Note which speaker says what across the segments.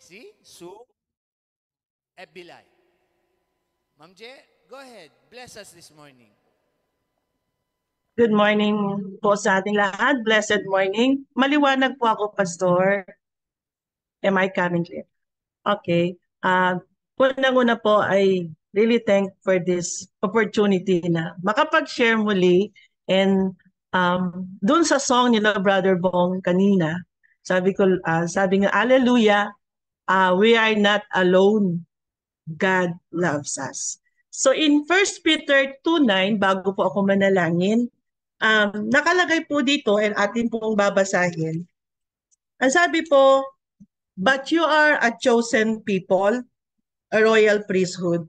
Speaker 1: si Sue Ebilay. Ma'am Je, go ahead. Bless us this morning.
Speaker 2: Good morning po sa ating lahat. Blessed morning. Maliwanag po ako, Pastor. Am I coming clear? Okay. Unang-una po ay really thank for this opportunity na makapag-share muli and dun sa song nila Brother Bong kanina, sabi nga, Hallelujah, we are not alone. God loves us. So in 1 Peter 2:9, bago po ako manalangin, nakalagay po dito and atin pong babasahin. Ang sabi po, but you are a chosen people, a royal priesthood,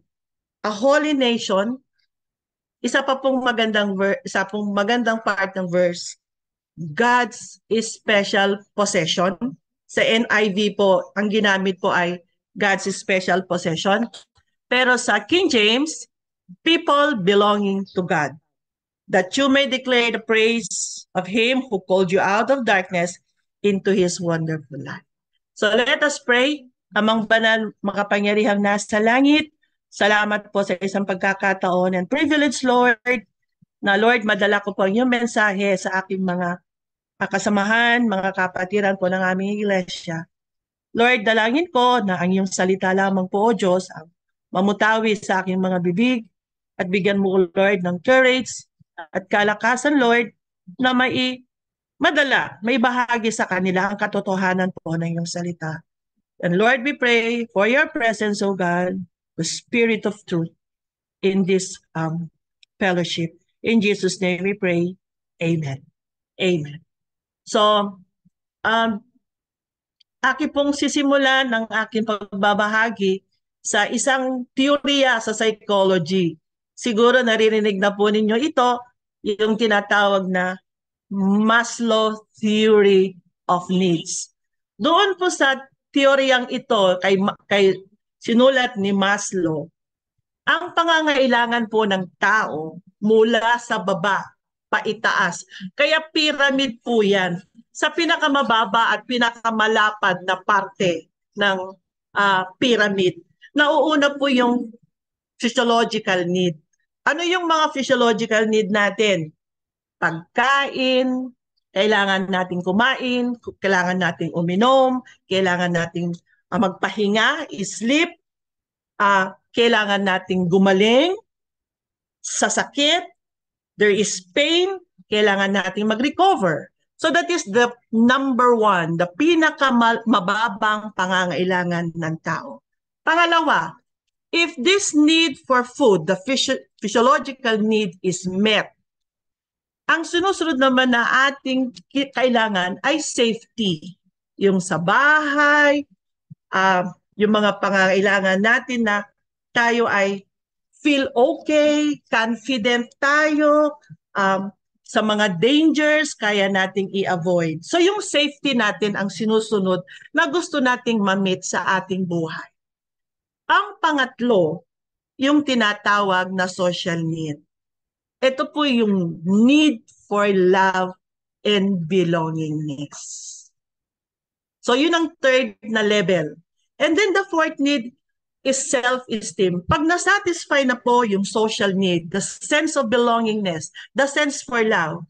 Speaker 2: a holy nation. Isa pong magandang part ng verse, God's special possession. Sa NIV po, ang ginamit po ay God's special possession. Pero sa King James, people belonging to God, that you may declare the praise of Him who called you out of darkness into His wonderful light. So let us pray. Amang banal, makapangyarihang nasa langit, salamat po sa isang pagkakataon and privilege, Lord, na Lord, madala ko po ang iyong mensahe sa aking mga kasamahan, mga kapatiran po ng aming iglesia. Lord, dalangin ko na ang iyong salita lamang po, O Diyos, ang mamutawi sa aking mga bibig at bigyan mo, Lord, ng courage at kalakasan, Lord, na may bahagi sa kanila ang katotohanan po ng iyong salita. And Lord, we pray for your presence, O God, the Spirit of truth in this fellowship. In Jesus' name we pray. Amen. Amen. So, aki pong sisimulan ng aking pagbabahagi sa isang teorya sa psychology. Siguro naririnig na po ninyo ito, yung tinatawag na Maslow Theory of Needs. Doon po sa teoryang ito, kay sinulat ni Maslow, ang pangangailangan po ng tao mula sa baba, paitaas. Kaya pyramid po yan. Sa pinakamababa at pinakamalapad na parte ng pyramid, nauuna po yung physiological need. Ano yung mga physiological need natin? Pagkain, kailangan nating kumain, kailangan nating uminom, kailangan nating magpahinga, sleep, kailangan nating gumaling sa sakit, there is pain, kailangan nating mag-recover. So that is the number one, the pinakamababang pangangailangan ng tao. Pangalawa, if this need for food, the physiological need is met, ang sinusunod naman na ating kailangan ay safety. Yung sa bahay, yung mga pangangailangan natin na tayo ay feel okay, confident tayo, sa mga dangers, kaya nating i-avoid. So yung safety natin ang sinusunod na gusto nating ma-meet sa ating buhay. Ang pangatlo, yung tinatawag na social need. Ito po yung need for love and belongingness. So yun ang third na level. And then the fourth need is self-esteem. Pag nasatisfy na po yung social need, the sense of belongingness, the sense for love,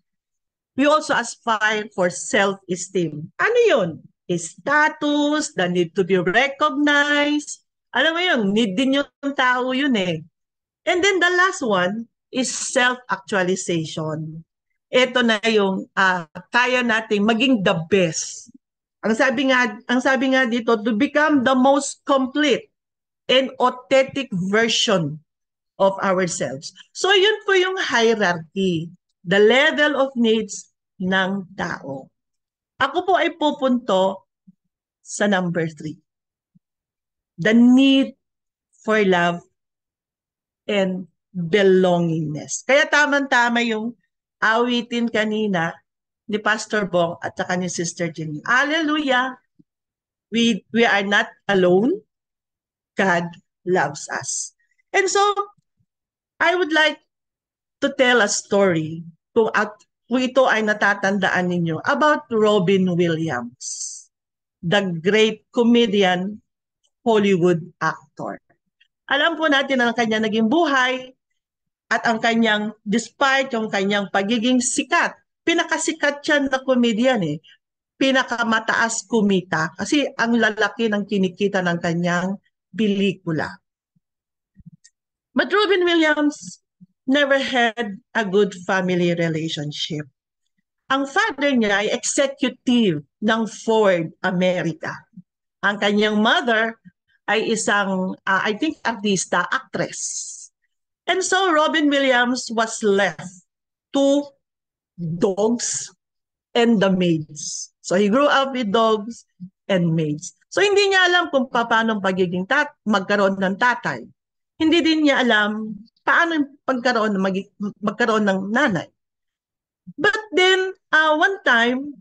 Speaker 2: we also aspire for self-esteem. Ano yun? Status, the need to be recognized. Alam mo yun, need din yung tao yun eh. And then the last one is self-actualization. Ito na yung kaya nating maging the best. Ang sabi nga dito, to become the most complete and authentic version of ourselves. So yun po yung hierarchy, the level of needs ng tao. Ako po ay pupunto sa number 3. The need for love and belongingness. Kaya tamang-tama yung awitin kanina ni Pastor Bong at saka ni Sister Jenny. Hallelujah! We are not alone. God loves us. And so, I would like to tell a story kung ito ay natatandaan ninyo about Robin Williams, the great comedian Hollywood actor. Alam po natin ang kanya naging buhay at ang kanyang, despite yung kanyang pagiging sikat, pinakasikat siya na comedian eh. Pinakamataas kumita kasi ang lalaki ng kinikita ng kanyang pelikula. But Robin Williams never had a good family relationship. Ang father niya ay executive ng Ford America. Ang kanyang mother ay isang, I think, artista, actress. And so Robin Williams was left to dogs and the maids. So he grew up with dogs and maids. So hindi niya alam kung paano pagiging magkaroon ng tatay. Hindi din niya alam paano magkaroon ng nanay. But then, one time,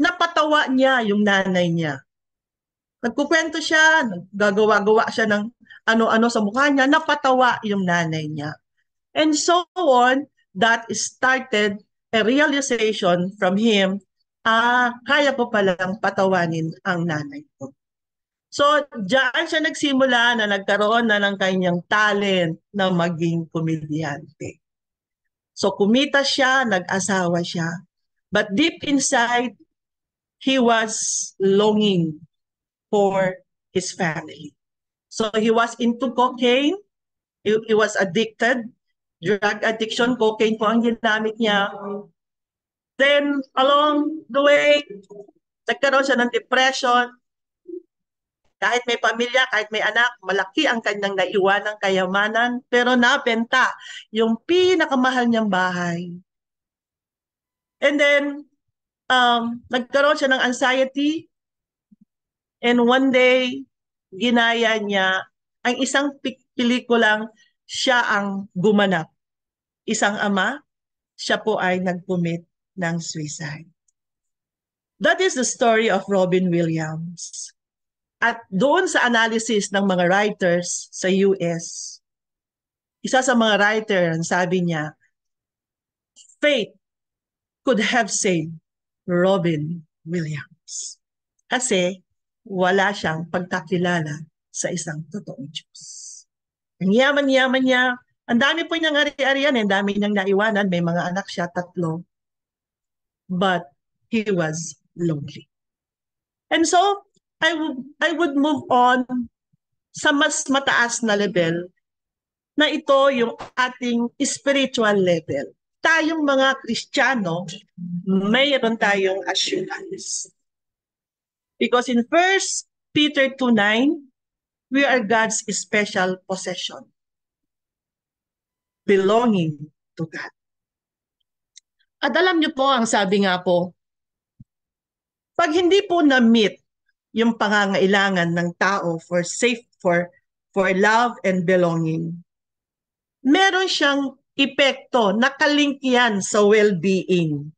Speaker 2: napatawa niya yung nanay niya. Nagkukwento siya, gagawa-gawa siya ng ano-ano sa mukha niya, napatawa yung nanay niya. And so on, that started a realization from him, kaya ko palang patawanin ang nanay ko. So, diyan siya nagsimula na nagkaroon na ng kanyang talent na maging komedyante. So, kumita siya, nag-asawa siya. But deep inside, he was longing for his family. So, he was into cocaine. He was addicted. Drug addiction, cocaine po ang ginamit niya. Then, along the way, nagkaroon siya ng depression. Kahit may pamilya, kahit may anak, malaki ang kanyang naiwanang kayamanan, pero nabenta yung pinakamahal niyang bahay. And then, nagkaroon siya ng anxiety, and one day, ginaya niya ang isang pelikulang siya ang gumanap. Isang ama, siya po ay nag-commit ng suicide. That is the story of Robin Williams. At doon sa analysis ng mga writers sa US, isa sa mga writer, ang sabi niya, fate could have saved Robin Williams. Kasi wala siyang pagkakilala sa isang totoong Diyos. Ang yaman-yaman niya, ang dami po niyang ari-arian, ang dami niyang naiwanan, may mga anak siya, 3. But he was lonely. And so, I would move on sa mas mataas na level na ito yung ating spiritual level. Tayong mga Kristiyano, mayroon tayong assurance. Because in 1 Peter 2:9, we are God's special possession, belonging to God. At alam niyo po, ang sabi nga po, pag hindi po na-meet yung pangangailangan ng tao for love and belonging, meron siyang epekto, nakalink yan sa well-being.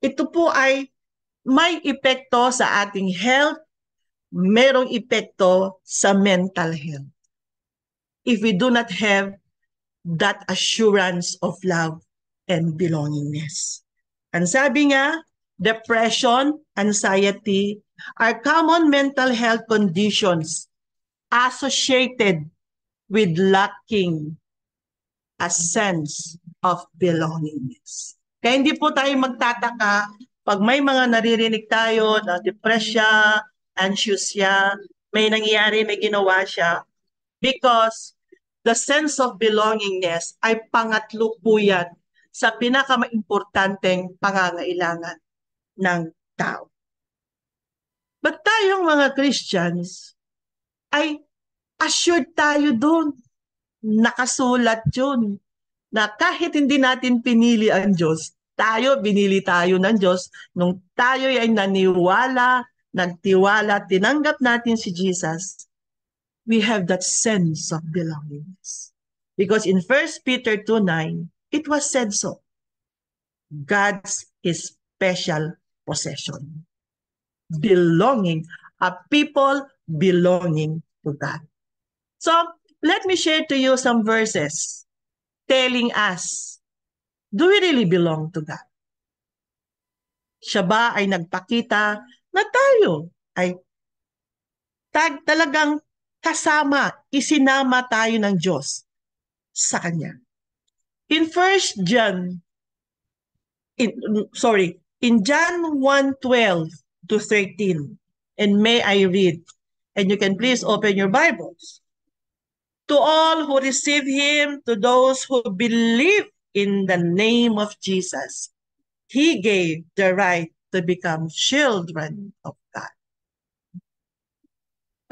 Speaker 2: Ito po ay may epekto sa ating health, merong epekto sa mental health. If we do not have that assurance of love and belongingness. Ang sabi nga, depression, anxiety are common mental health conditions associated with lacking a sense of belongingness. Kaya hindi po tayo magtataka pag may mga naririnig tayo na depresya, anxious siya, may nangyayari, may ginawa siya, because the sense of belongingness ay pangatlo po yan sa pinaka-importanteng pangangailangan ng tao. But tayong mga Christians ay assured tayo doon. Nakasulat yun na kahit hindi natin pinili ang Diyos, binili tayo ng Diyos nung tayo ay naniwala, nagtiwala, tinanggap natin si Jesus. We have that sense of belongingness. Because in 1 Peter 2:9, it was said so. God's special possession. Belonging, a people belonging to God. So, let me share to you some verses telling us, do we really belong to God? Siya ba ay nagpakita na tayo ay Talagang kasama, isinama tayo ng Diyos sa Kanya. In First John, in John 1:12 to 13, and may I read, and you can please open your Bibles. To all who receive Him, to those who believe in the name of Jesus, He gave the right to become children of God.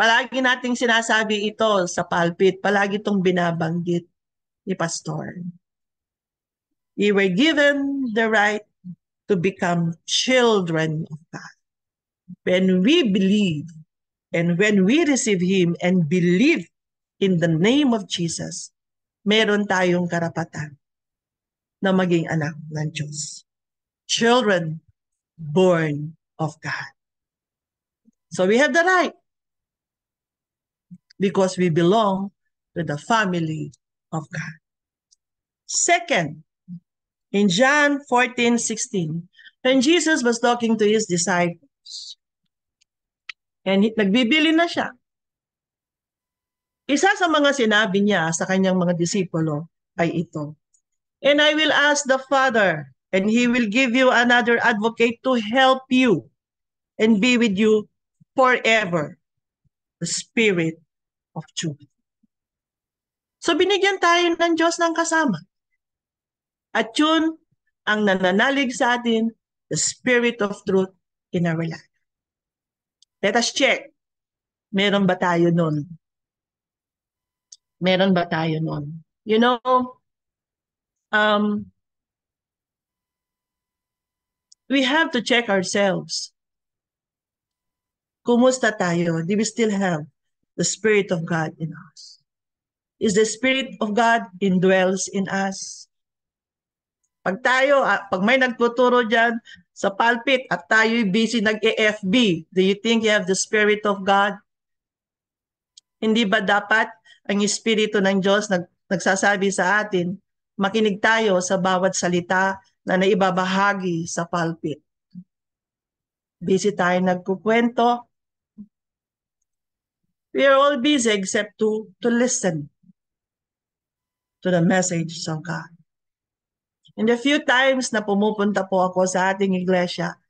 Speaker 2: Palagi nating sinasabi ito sa pulpit, palagi itong binabanggit ni Pastor. We were given the right to become children of God. When we believe and when we receive Him and believe in the name of Jesus, meron tayong karapatan na maging anak ng Diyos. Children born of God. So we have the right because we belong to the family of God. Second, in John 14:16, when Jesus was talking to His disciples, and nagbibili na siya, isa sa mga sinabi niya sa kanyang mga disipulo ay ito, "And I will ask the Father, and He will give you another advocate to help you and be with you forever, the Spirit of truth." So binigyan tayo ng Diyos ng kasama. At yun ang nananalig sa atin, the Spirit of truth in our life. Let us check. Meron ba tayo nun? Meron ba tayo nun? You know, we have to check ourselves. Kumusta tayo? Do we still have the Spirit of God in us? Is the Spirit of God indwells in us? Pag may nagtuturo dyan sa pulpit at tayo'y busy nag-EFB, do you think you have the Spirit of God? Hindi ba dapat ang Espiritu ng Diyos nagsasabi sa atin, makinig tayo sa bawat salita na naibabahagi sa pulpit? Busy tayo nagkukwento. We are all busy except to listen to the message of God. And the few times na pumupunta po ako sa ating iglesia,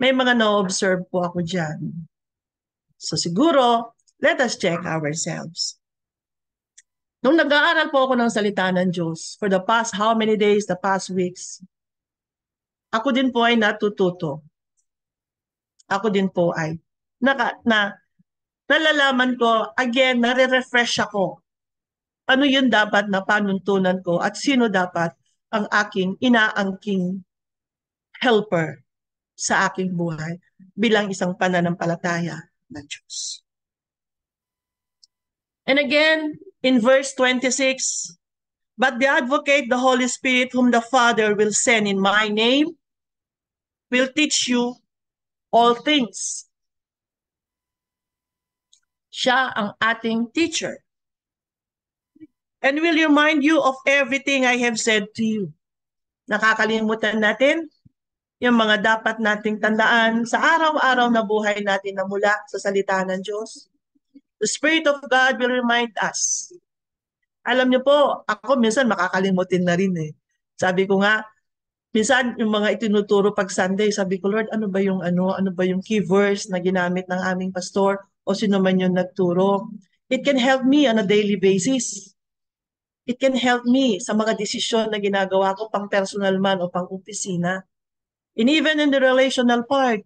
Speaker 2: may mga na-observe po ako dyan. So siguro, let us check ourselves. Nung nag-aaral po ako ng salita ng Diyos, for the past how many days, the past weeks, ako din po ay natututo. Ako din po ay nalalaman ko, again, nare-refresh ako. Ano yun dapat na panuntunan ko at sino dapat ang aking inaangking helper sa aking buhay bilang isang pananampalataya ng Diyos. And again, in verse 26, "But the Advocate, the Holy Spirit, whom the Father will send in my name, will teach you all things." Siya ang ating teacher. "And will remind you of everything I have said to you." Nakakalimutan natin yung mga dapat nating tandaan sa araw-araw na buhay natin na mula sa salita ng Diyos. The Spirit of God will remind us. Alam niyo po, ako minsan makakalimutin na rin eh. Sabi ko nga, minsan yung mga itinuturo pag Sunday, sabi ko, Lord, ano ba yung key verse na ginamit ng aming pastor o sino man yung nagturo? It can help me on a daily basis. It can help me sa mga desisyon na ginagawa ko pang personal man o pang opisina. And even in the relational part,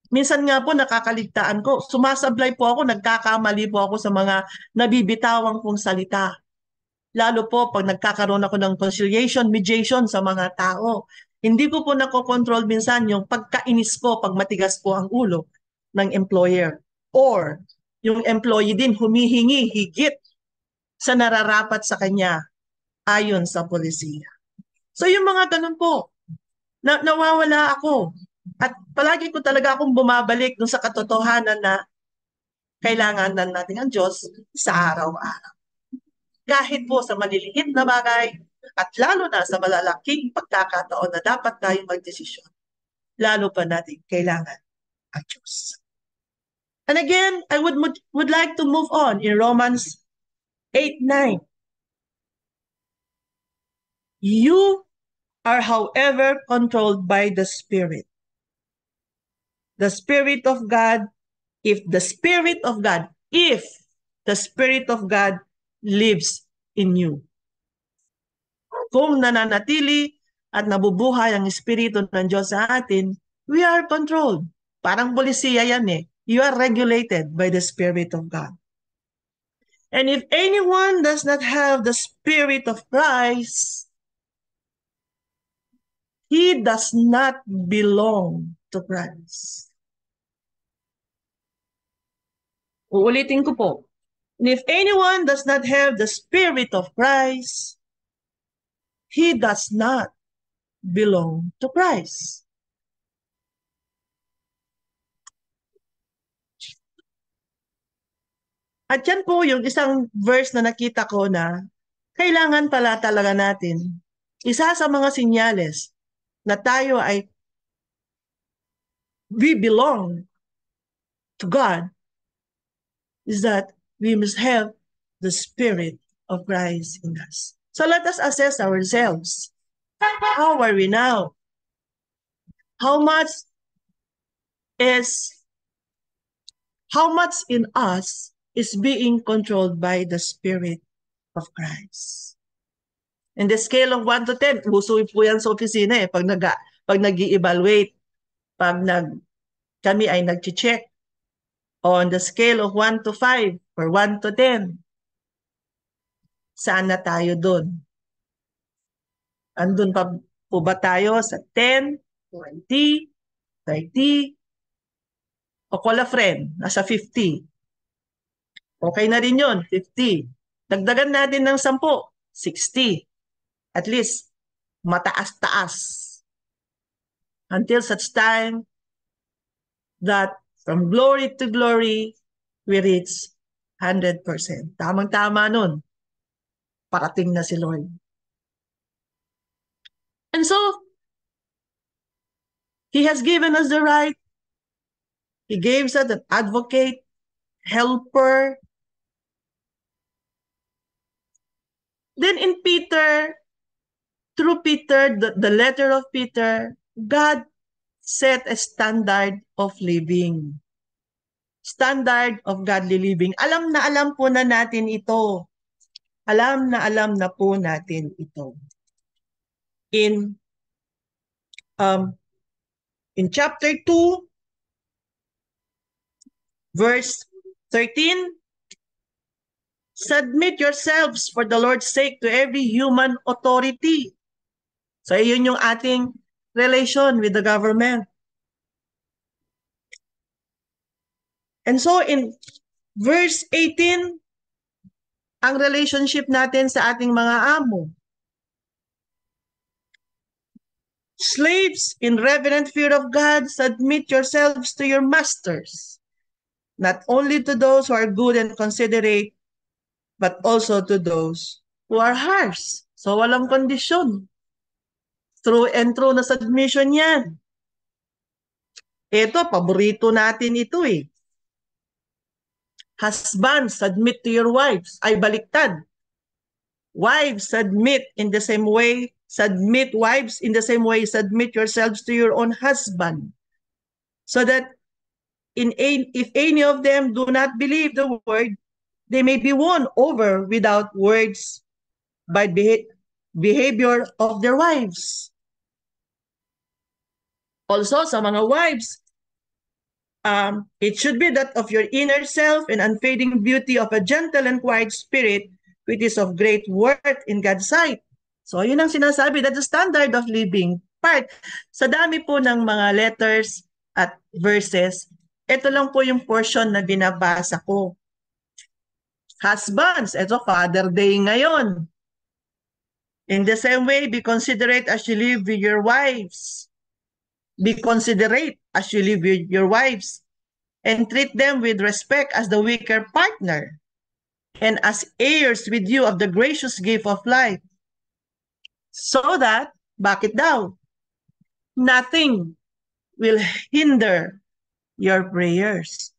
Speaker 2: minsan nga po nakakaligtaan ko. Sumasablay po ako, nagkakamali po ako sa mga nabibitawang kong salita. Lalo po pag nagkakaroon ako ng conciliation, mediation sa mga tao. Hindi ko po nakokontrol minsan yung pagkainis ko pag matigas po ang ulo ng employer. Or yung employee din humihingi higit sa nararapat sa kanya ayon sa polisiya. So yung mga ganun po, nawawala ako. At palagi ko talaga akong bumabalik dun sa katotohanan na kailangan na natin ang Diyos sa araw-araw. Kahit po sa maliliit na bagay at lalo na sa malalaking pagkakataon na dapat tayong magdesisyon, lalo pa natin kailangan ang Diyos. And again, I would like to move on in Romans 8:9. You are, however, controlled by the Spirit. The Spirit of God, if the Spirit of God, if the Spirit of God lives in you. Kung nananatili at nabubuhay ang Espiritu ng Diyos sa atin, we are controlled. Parang polisiya yan eh. You are regulated by the Spirit of God. And if anyone does not have the Spirit of Christ, he does not belong to Christ. Uulitin ko po. And if anyone does not have the Spirit of Christ, he does not belong to Christ. At yan po yung isang verse na nakita ko na kailangan pala talaga natin. Isa sa mga sinyales na tayo ay we belong to God is that we must have the Spirit of Christ in us. So let us assess ourselves. How are we now? How much in us is being controlled by the Spirit of Christ? In the scale of 1 to 10, uso po yan sa opisina eh, pag nag-i-evaluate, kami ay nag-check on the scale of 1 to 5 or 1 to 10, saan na tayo doon? Andun pa po ba tayo sa 10, 20, 30, o call a friend, nasa 50? Okay na rin yun, 50. Dagdagan natin ng 10, 60. At least, mataas-taas. Until such time that from glory to glory, we reach 100%. Tamang-tama nun. Parating na si Lord. And so, He has given us the right. He gave us an advocate, helper. Then in Peter, through Peter, the letter of Peter, God set a standard of living. Standard of godly living. Alam po na natin ito. Alam na po natin ito. In chapter 2, verse 13, submit yourselves for the Lord's sake to every human authority. So, yun yung ating relation with the government. And so, in verse 18, ang relationship natin sa ating mga amo. Slaves, in reverent fear of God, submit yourselves to your masters, not only to those who are good and considerate, but also to those who are harsh. So, walang kondisyon. True and true na submission yan. Ito, paborito natin ito eh. Husbands, submit to your wives. Ay, baliktad. Wives, submit in the same way. Submit, wives, in the same way, submit yourselves to your own husband. So that if any of them do not believe the word, they may be won over without words by behavior of their wives. Also, sa mga wives, it should be that of your inner self and unfading beauty of a gentle and quiet spirit, which is of great worth in God's sight. So, yun ang sinasabi, that's the standard of living. Part, sa dami po ng mga letters at verses, ito lang po yung portion na binabasa ko. Husbands, ito Father Day ngayon. In the same way, be considerate as you live with your wives. Be considerate as you live with your wives, and treat them with respect as the weaker partner, and as heirs with you of the gracious gift of life. So that, bakit daw? Nothing will hinder your prayers.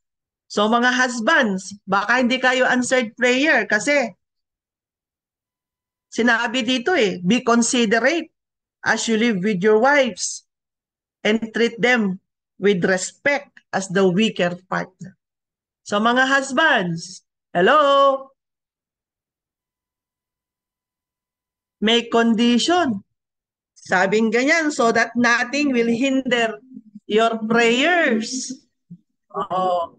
Speaker 2: So mga husbands, baka hindi kayo answered prayer kasi sinabi dito be considerate as you live with your wives and treat them with respect as the weaker partner. So mga husbands, hello, may condition. Sabing ganyan, so that nothing will hinder your prayers. Oo.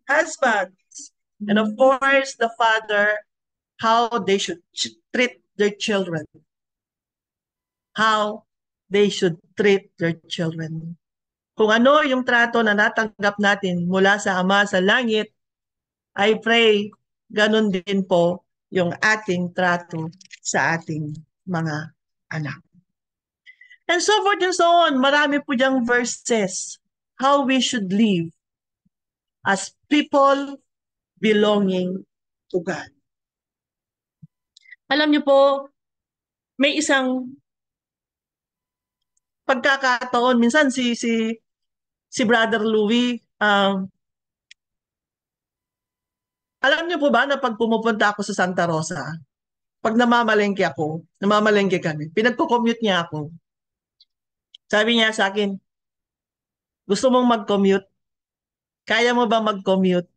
Speaker 2: Husbands. And of course, the father, how they should treat their children. How they should treat their children. Kung ano yung trato na natanggap natin mula sa Ama sa Langit, I pray ganun din po yung ating trato sa ating mga anak. And so forth and so on. Marami po diyang verses how we should live as people belonging to God. Alam niyo po, may isang pagkakataon, minsan si Brother Louie, alam niyo po ba na pag pumupunta ako sa Santa Rosa, pag namamalengke kami, pinagko-commute niya ako. Sabi niya sa akin, gusto mong mag-commute? Kaya mo ba mag-commute?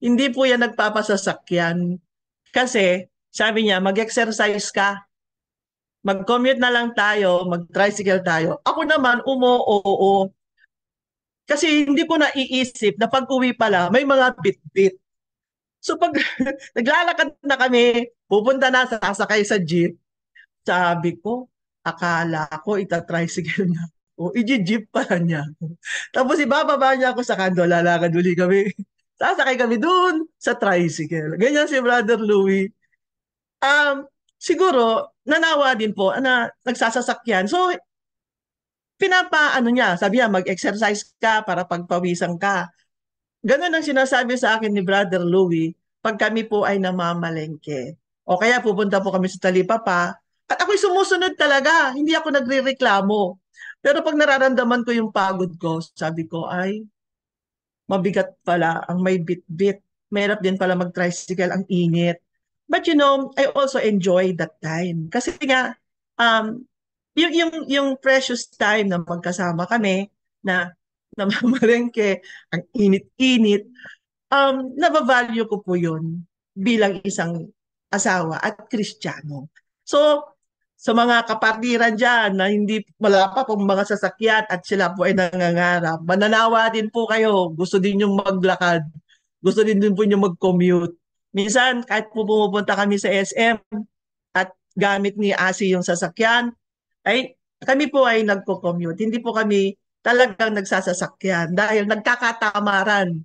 Speaker 2: Hindi po yan nagpapasasakyan. Kasi, sabi niya, mag-exercise ka. Mag-commute na lang tayo, mag-tricycle tayo. Ako naman, oo. Kasi hindi ko naiisip na pag-uwi pala, may mga bit-bit. So pag naglalakad na kami, pupunta na, sasakay sa jeep, sabi ko, akala ko ita-tricycle na ako. I-jeep pala niya ako. Tapos ibababa niya ako sa kando, lalakad uli kami. Sasakay kami doon sa tricycle. Ganyan si Brother Louie. Siguro, nanawa din po na nagsasasakyan. So, pinapaano niya, sabi niya, mag-exercise ka para pagpawisan ka. Ganun ang sinasabi sa akin ni Brother Louie pag kami po ay namamalengke. O kaya pupunta po kami sa Talipapa at ako'y sumusunod talaga. Hindi ako nagre-reklamo. Pero pag nararamdaman ko yung pagod ko, sabi ko ay mabigat pala ang may bit-bit. Mahirap din pala mag-tricycle, ang init. But you know, I also enjoy that time. Kasi nga, um, yung precious time na magkasama kami, na namamalengke, ang init-init, nabavalue ko po yun bilang isang asawa at Kristiyano. So, sa mga kapartiran dyan na hindi wala pa pong mga sasakyan at sila po ay nangangarap, mananawa din po kayo, gusto din yung maglakad, gusto din po yung mag-commute. Minsan, kahit po pumupunta kami sa SM at gamit ni Asi yung sasakyan, ay kami po ay nagko-commute. Hindi po kami talagang nagsasasakyan dahil nagkakatamaran.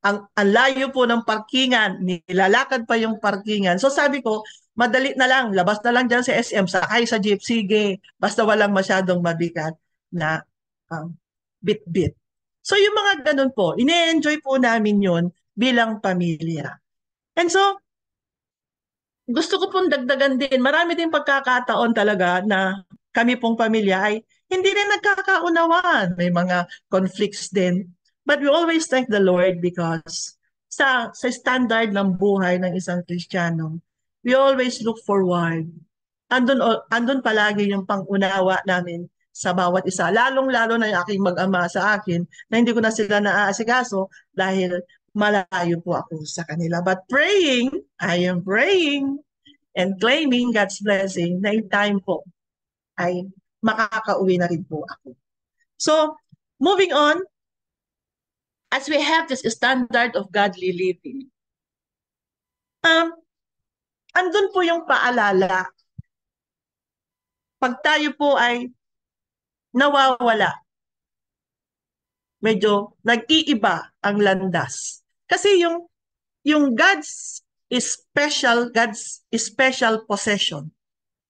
Speaker 2: Ang layo po ng parkingan, nilalakad pa yung parkingan. So sabi ko, madali na lang, labas na lang dyan sa SM, sakay sa jeep, sige, basta walang masyadong mabigat na bit-bit. So yung mga ganun po, ine-enjoy po namin yun bilang pamilya. And so, gusto ko pong dagdagan din, marami din pagkakataon talaga na kami pong pamilya ay hindi rin nagkakaunawaan. May mga conflicts din. But we always thank the Lord because sa standard ng buhay ng isang Kristiyano, we always look forward. Andun palagi yung pangunawa namin sa bawat isa. Lalong-lalo na yung aking mag-ama sa akin na hindi ko na sila naaasikaso dahil malayo po ako sa kanila. But praying, I am praying and claiming God's blessing na in time po ay makakauwi na rin po ako. So, moving on, as we have this standard of godly living, andun po yung paalala. Pag tayo po ay nawawala, medyo nag-iiba ang landas. Kasi yung God's special possession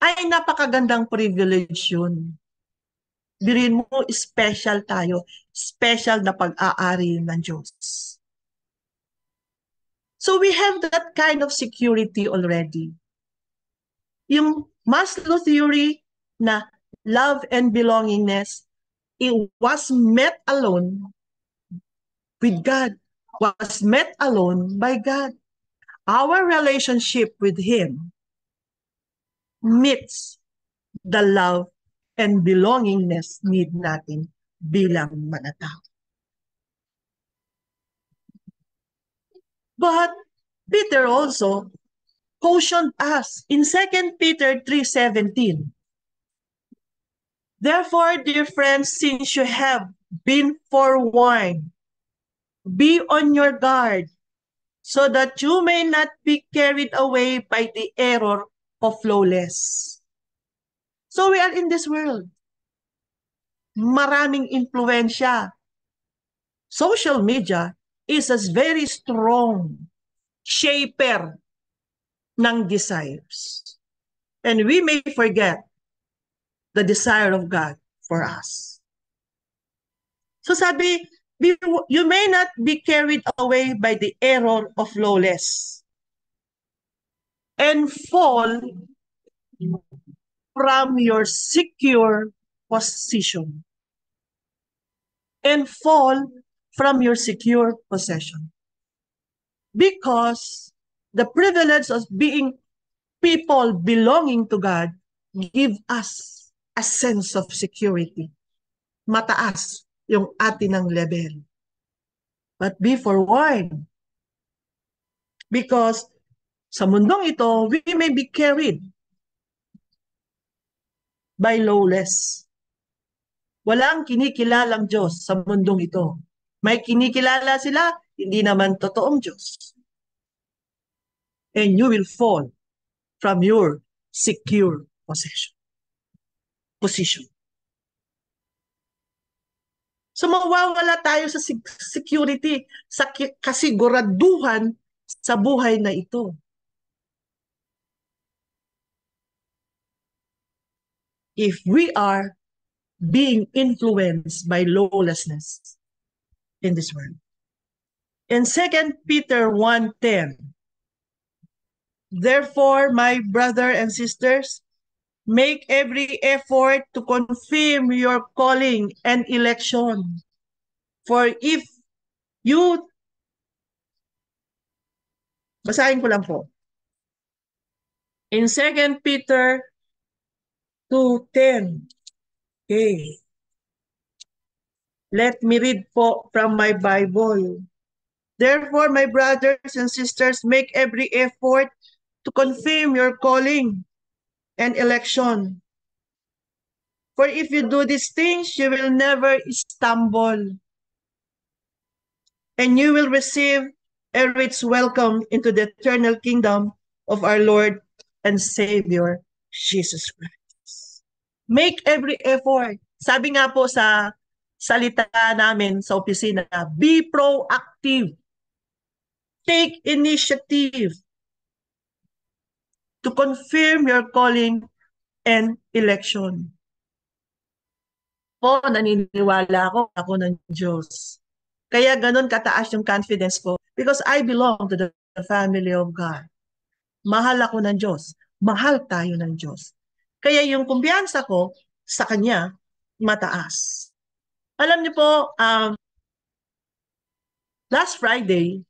Speaker 2: ay napakagandang privilege yun. Birin mo, special tayo. Special na pag-aari ng Diyos. So we have that kind of security already. Yung Maslow theory na love and belongingness, it was met alone with God. was met alone by God. Our relationship with Him meets the love and belongingness need natin bilang manatao. But Peter also cautioned us in 2 Peter 3:17. Therefore, dear friends, since you have been forewarned, be on your guard, so that you may not be carried away by the error of lawless. So we are in this world. Maraming impluensya. Social media is a very strong shaper ng desires. And we may forget the desire of God for us. So sabi, you may not be carried away by the error of lawless and fall from your secure position. And fall from your secure possession. Because the privilege of being people belonging to God give us a sense of security. Mataas yung atin ng level. But be forewarned. Because sa mundong ito, we may be carried by lawless. Walang kinikilalang Diyos sa mundong ito. May kinikilala sila, hindi naman totoong Diyos. And you will fall from your secure position. So mawawala tayo sa security, sa kasiguraduhan sa buhay na ito. If we are being influenced by lawlessness in this world. In 2 Peter 1:10, therefore, my brother and sisters, make every effort to confirm your calling and election. For if you, basahin ko lang po. In 2 Peter 2:10, okay. Let me read po from my Bible. Therefore, my brothers and sisters, make every effort to confirm your calling and election. For if you do these things, you will never stumble, and you will receive a rich welcome into the eternal kingdom of our Lord and Savior, Jesus Christ. Make every effort. Sabi nga po sa salita namin sa opisina, be proactive. Take initiative to confirm your calling and election. Po, naniniwala ako ng Diyos. Kaya ganun kataas yung confidence ko because I belong to the family of God. Mahal ako ng Diyos. Mahal tayo ng Diyos. Kaya yung kumpiyansa ko sa Kanya, mataas. Alam niyo po, last Friday,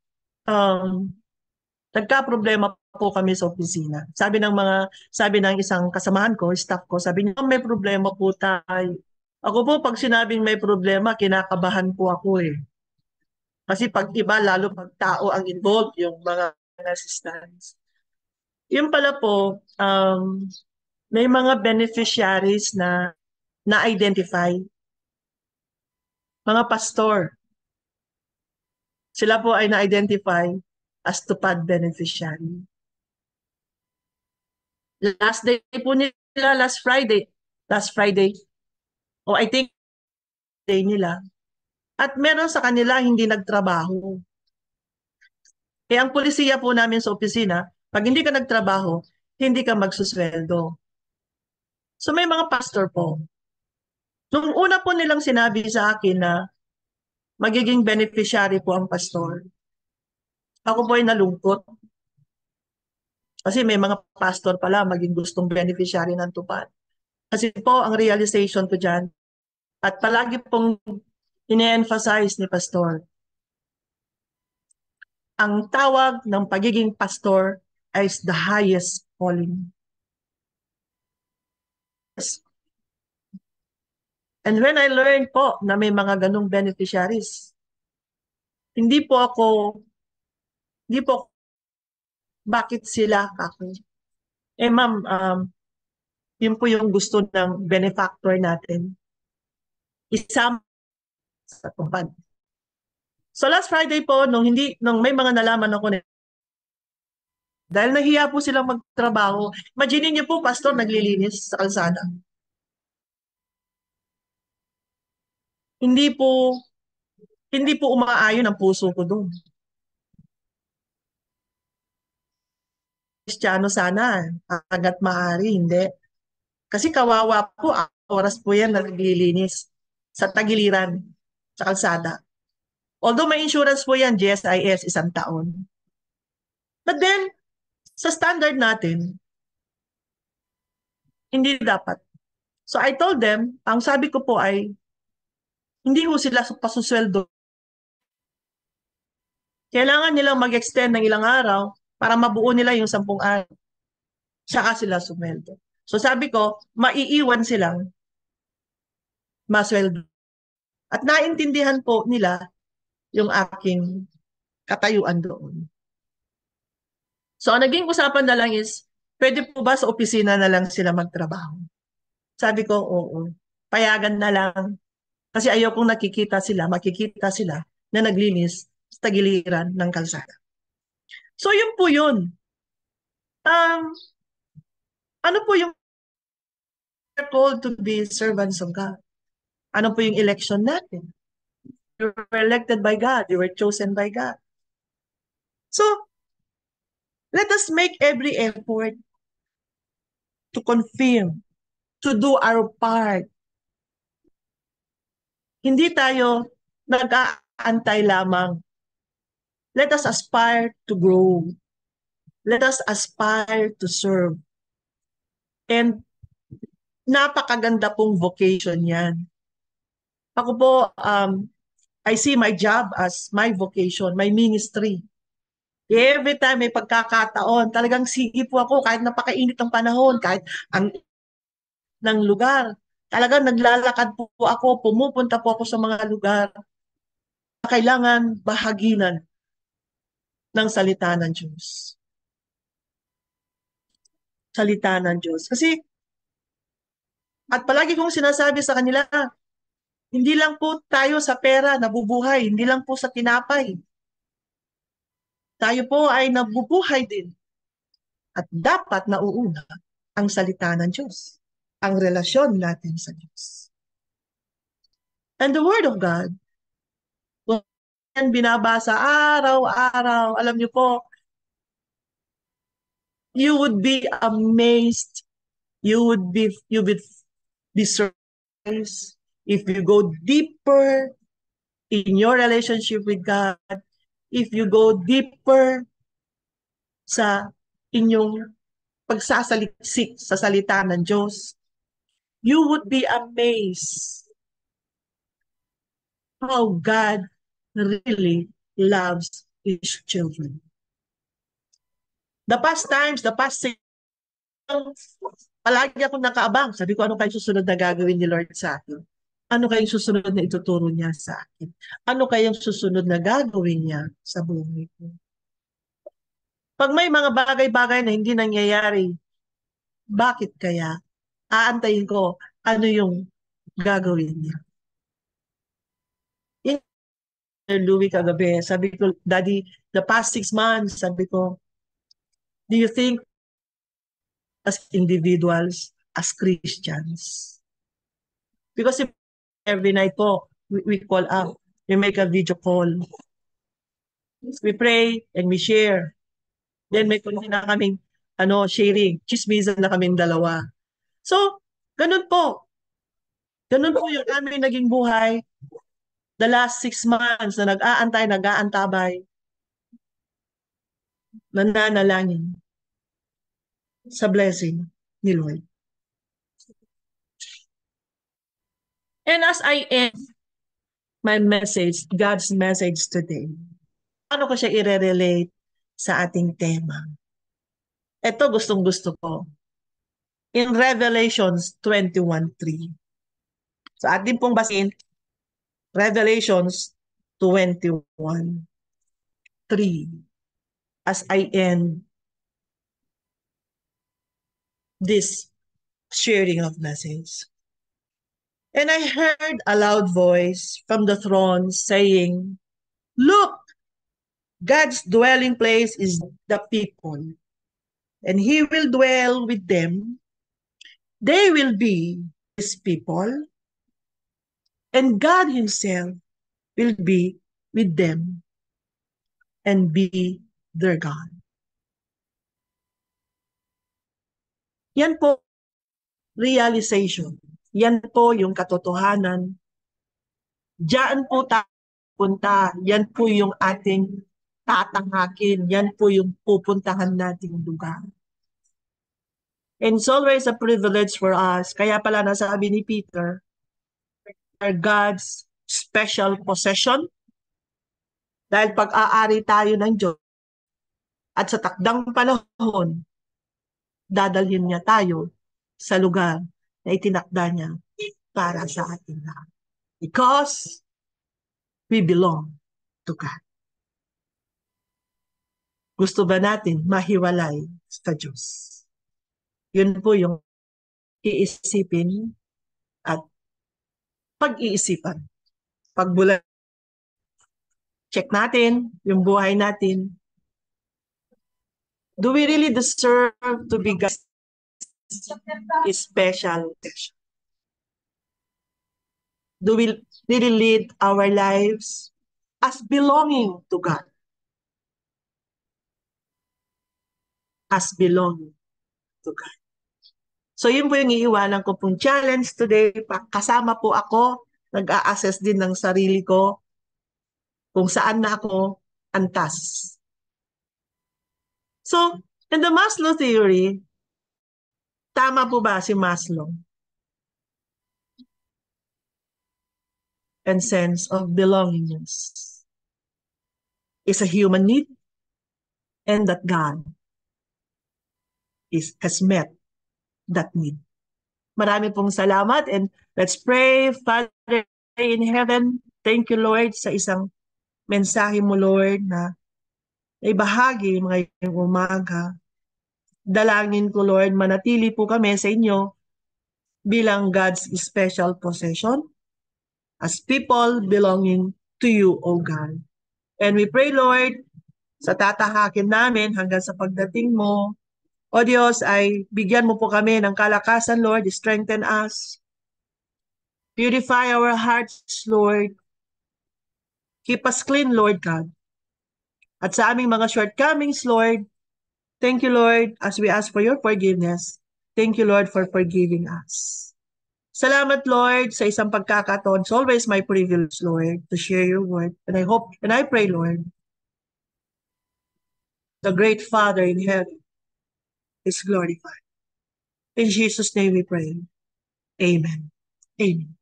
Speaker 2: nagka-problema po kami sa opisina. Sabi ng isang kasamahan ko, staff ko, sabi niya, may problema po tayo. Ako po, pag sinabing may problema, kinakabahan po ako eh. Kasi pag iba, lalo pag tao ang involved, yung mga assistants. Yung pala po, may mga beneficiaries na na-identify. Mga pastor. Sila po ay na-identify as tupad beneficiary. Last day po nila, last Friday, I think day nila. At meron sa kanila hindi nagtrabaho. Kaya ang polisiya po namin sa opisina, pag hindi ka nagtrabaho, hindi ka magsusweldo. So may mga pastor po. Nung una po nilang sinabi sa akin na magiging beneficiary po ang pastor, ako po ay nalungkot. Kasi may mga pastor pala maging gustong beneficiary ng tupad. Kasi po ang realization ko dyan, at palagi pong ine-emphasize ni pastor, ang tawag ng pagiging pastor is the highest calling. And when I learned po na may mga ganong beneficiaries, hindi po ako, bakit sila ako? Ma'am, yun po yung gusto ng benefactor natin. Isama sa tupad. So last Friday po, nung may mga nalaman ako dahil nahiya po silang magtrabaho, imagine niyo po, pastor, naglilinis sa kalsada. Hindi po, hindi po umaayon ang puso ko doon. Kristiyano sana, hanggat maaari, hindi. Kasi kawawa po, oras po yan na naglilinis sa tagiliran, sa kalsada. Although may insurance po yan, GSIS, 1 taon. But then, sa standard natin, hindi dapat. So I told them, ang sabi ko po ay, hindi ho sila pasusweldo. Kailangan nilang mag-extend ng ilang araw para mabuo nila yung 10 araw. Saka sila sumweldo. So sabi ko, maiiwan silang masweldo. At naintindihan po nila yung aking katayuan doon. So ang naging usapan na lang is, pwede po ba sa opisina na lang sila magtrabaho? Sabi ko, oo. Payagan na lang. Kasi ayaw kong makikita sila na naglinis sa tagiliran ng kalsada. So yun po yun. Ano po yung called to be servants of God? Ano po yung election natin? You were elected by God. You were chosen by God. So, let us make every effort to confirm, to do our part. Hindi tayo nag-aantay lamang. Let us aspire to grow. Let us aspire to serve. And napakaganda pong vocation yan. Ako po, I see my job as my vocation, my ministry. Every time may pagkakataon, talagang sige po ako kahit napakainit ng panahon, kahit ang ng lugar. Talagang naglalakad po ako, pumupunta po ako sa mga lugar na kailangan bahaginan ng salita ng Diyos. Salita ng Diyos. Kasi, at palagi kong sinasabi sa kanila, hindi lang po tayo sa pera nabubuhay, hindi lang po sa tinapay. Tayo po ay nabubuhay din. At dapat nauuna ang salita ng Diyos, ang relasyon natin sa Diyos. And the Word of God, kung binabasa araw-araw, alam niyo po, you would be amazed, you would be surprised if you go deeper in your relationship with God, if you go deeper sa inyong pagsasaliksik sa salita ng Diyos, you would be amazed how God really loves His children. The past 6 palagi ako nakaabang. Sabi ko, ano kayong susunod na gagawin ni Lord sa akin? Ano kayong susunod na ituturo niya sa akin? Ano kayong susunod na gagawin niya sa buhay ko? Pag may mga bagay-bagay na hindi nangyayari, bakit kaya? Aantayin ko ano yung gagawin niya. Louie kagabi, sabi ko, Daddy, the past 6 months, sabi ko, do you think as individuals, as Christians? Because every night po, we call up, we make a video call. We pray and we share. Then may konti na kaming sharing, chismisan na kaming dalawa. So, ganun po. Ganun po yung aming naging buhay the last 6 months na nag-aantabay, nananalangin sa blessing ni Lord. And as I end my message, God's message today, paano ko siya i-relate sa ating tema? Ito gustong-gusto ko. In Revelations 21:3. So atin pong basin, Revelations 21:3. As I end this sharing of message. And I heard a loud voice from the throne saying, "Look, God's dwelling place is the people, and He will dwell with them. They will be His people, and God Himself will be with them and be their God." Yan po, realization. Yan po yung katotohanan. Diyan po tayo punta. Yan po yung ating tatanghakin. Yan po yung pupuntahan nating lugar. And it's always a privilege for us. Kaya pala nasabi ni Peter, are God's special possession. Dahil pag-aari tayo ng Diyos at sa takdang panahon, dadalhin niya tayo sa lugar na itinakda niya para sa ating lahat. Because we belong to God. Gusto ba natin mahiwalay sa Diyos? Yun po yung iisipin at pag-iisipan. Pagbula, check natin yung buhay natin. Do we really deserve to be God's special? Do we really lead our lives as belonging to God? As belonging to God. So yun po yung iiwanan ko pong challenge today. Kasama po ako, nag-a-assess din ng sarili ko kung saan na ako antas. So, in the Maslow theory, tama po ba si Maslow? And sense of belongingness is a human need, and that God has met that need. Marami pong salamat, and let's pray. Father in heaven, thank you Lord sa isang mensahe mo Lord na ibahagi ngayong umaga. Dalangin ko Lord, manatili po kami sa inyo bilang God's special possession as people belonging to you, O God. And we pray Lord, sa tatahakin namin hanggang sa pagdating mo, O Diyos, ay bigyan mo po kami ng kalakasan, Lord. Strengthen us. Purify our hearts, Lord. Keep us clean, Lord God. At sa aming mga shortcomings, Lord, thank you, Lord, as we ask for your forgiveness. Thank you, Lord, for forgiving us. Salamat, Lord, sa isang pagkakataon. It's always my privilege, Lord, to share your word. And I hope, and I pray, Lord, the great Father in heaven is glorified. In Jesus' name we pray. Amen. Amen.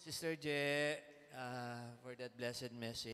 Speaker 1: Sister Je, for that blessed message.